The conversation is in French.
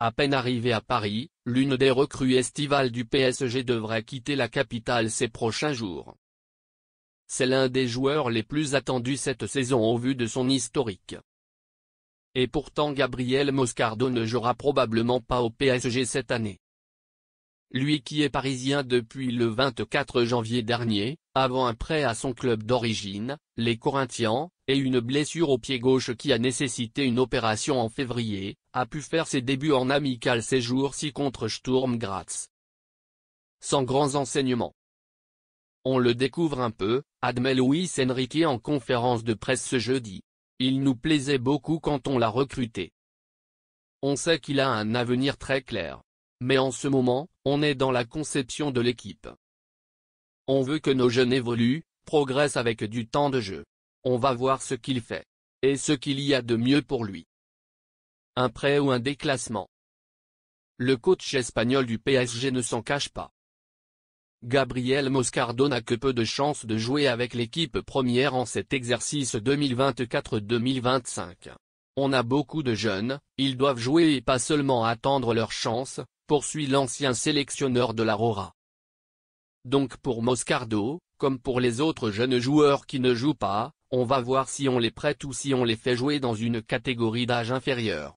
À peine arrivé à Paris, l'une des recrues estivales du PSG devrait quitter la capitale ces prochains jours. C'est l'un des joueurs les plus attendus cette saison au vu de son historique. Et pourtant Gabriel Moscardo ne jouera probablement pas au PSG cette année. Lui qui est parisien depuis le 24 janvier dernier, avant un prêt à son club d'origine, les Corinthians, et une blessure au pied gauche qui a nécessité une opération en février, a pu faire ses débuts en amical ces jours-ci contre Sturm Graz. Sans grands enseignements. On le découvre un peu, admet Luis Enrique en conférence de presse ce jeudi. Il nous plaisait beaucoup quand on l'a recruté. On sait qu'il a un avenir très clair. Mais en ce moment, on est dans la conception de l'équipe. On veut que nos jeunes évoluent, progressent avec du temps de jeu. On va voir ce qu'il fait. Et ce qu'il y a de mieux pour lui. Un prêt ou un déclassement. Le coach espagnol du PSG ne s'en cache pas. Gabriel Moscardo n'a que peu de chances de jouer avec l'équipe première en cet exercice 2024-2025. On a beaucoup de jeunes, ils doivent jouer et pas seulement attendre leur chance, poursuit l'ancien sélectionneur de l'Aurora. Donc pour Moscardo, comme pour les autres jeunes joueurs qui ne jouent pas, on va voir si on les prête ou si on les fait jouer dans une catégorie d'âge inférieure.